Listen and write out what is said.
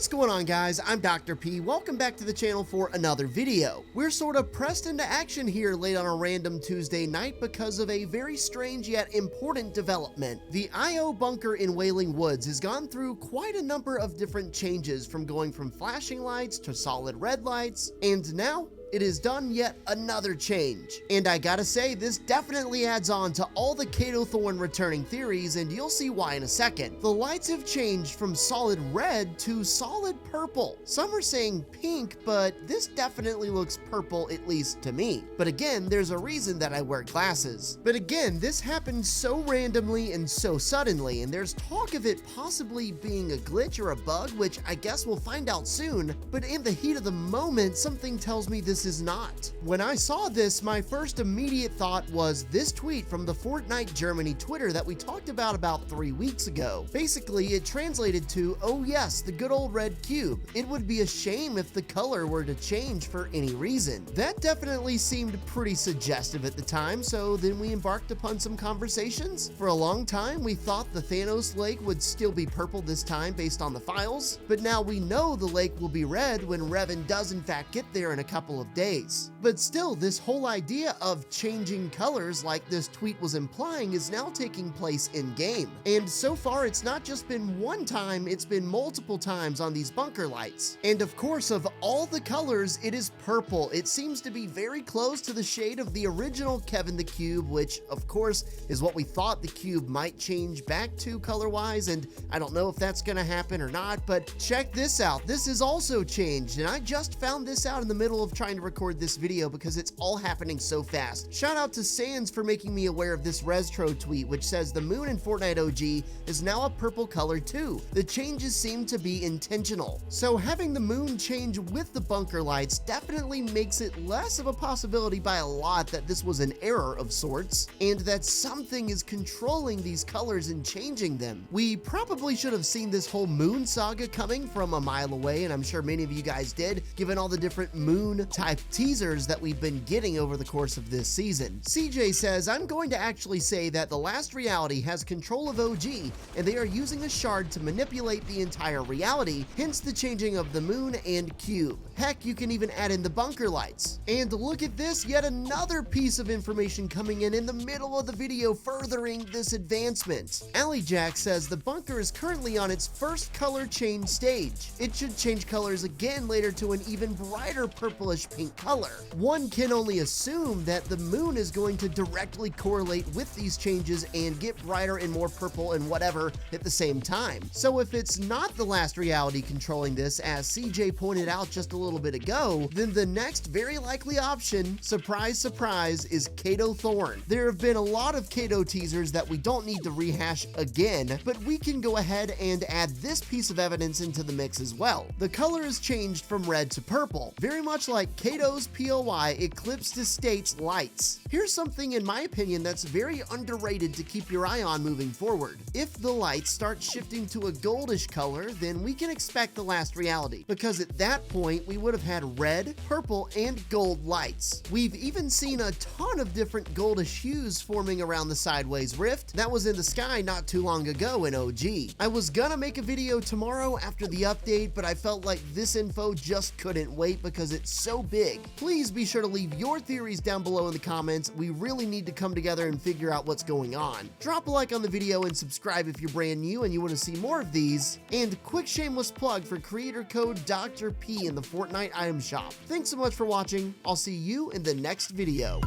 What's going on, guys? I'm Dr. P. Welcome back to the channel for another video. We're sort of pressed into action here late on a random Tuesday night because of a very strange yet important development. The IO bunker in Wailing Woods has gone through quite a number of different changes, from going from flashing lights to solid red lights, and now it has done yet another change. And I gotta say, this definitely adds on to all the Kato Thorn returning theories, and you'll see why in a second. The lights have changed from solid red to solid purple. Some are saying pink, but this definitely looks purple, at least to me. But again, there's a reason that I wear glasses. But again, this happened so randomly and so suddenly, and there's talk of it possibly being a glitch or a bug, which I guess we'll find out soon. But in the heat of the moment, something tells me this is not. When I saw this, my first immediate thought was this tweet from the Fortnite Germany Twitter that we talked about 3 weeks ago. Basically, it translated to, "Oh yes, the good old red cube. It would be a shame if the color were to change for any reason." That definitely seemed pretty suggestive at the time, so then we embarked upon some conversations. For a long time, we thought the Thanos lake would still be purple this time based on the files, but now we know the lake will be red when Revan does in fact get there in a couple of days. But still, this whole idea of changing colors like this tweet was implying is now taking place in-game. And so far, it's not just been one time, it's been multiple times on these bunker lights. And of course, of all the colors, it is purple. It seems to be very close to the shade of the original Kevin the Cube, which of course is what we thought the cube might change back to color-wise, and I don't know if that's gonna happen or not, but check this out. This is also changed, and I just found this out in the middle of trying to record this video because it's all happening so fast. Shout out to Sans for making me aware of this Restro tweet, which says the moon in Fortnite OG is now a purple color too. The changes seem to be intentional. So having the moon change with the bunker lights definitely makes it less of a possibility by a lot that this was an error of sorts, and that something is controlling these colors and changing them. We probably should have seen this whole moon saga coming from a mile away, and I'm sure many of you guys did, given all the different moon type teasers that we've been getting over the course of this season. CJ says, "I'm going to actually say that the last reality has control of OG, and they are using a shard to manipulate the entire reality, hence the changing of the moon and cube. Heck, you can even add in the bunker lights." And look at this, yet another piece of information coming in the middle of the video furthering this advancement. Alley Jack says the bunker is currently on its first color change stage. It should change colors again later to an even brighter purplish pink color. One can only assume that the moon is going to directly correlate with these changes and get brighter and more purple and whatever at the same time. So if it's not the last reality controlling this, as CJ pointed out just a little bit ago, then the next very likely option, surprise surprise, is Kato Thorn. There have been a lot of Kato teasers that we don't need to rehash again, but we can go ahead and add this piece of evidence into the mix as well. The color is changed from red to purple, very much like Kato's POI Eclipse Estates lights. Here's something in my opinion that's very underrated to keep your eye on moving forward. If the lights start shifting to a goldish color, then we can expect the last reality, because at that point we would have had red, purple, and gold lights. We've even seen a ton of different goldish hues forming around the sideways rift that was in the sky not too long ago in OG. I was gonna make a video tomorrow after the update, but I felt like this info just couldn't wait because it's so big. Please be sure to leave your theories down below in the comments. We really need to come together and figure out what's going on. Drop a like on the video and subscribe if you're brand new and you want to see more of these. And quick shameless plug for creator code Dr. P in the Fortnite item shop. Thanks so much for watching. I'll see you in the next video.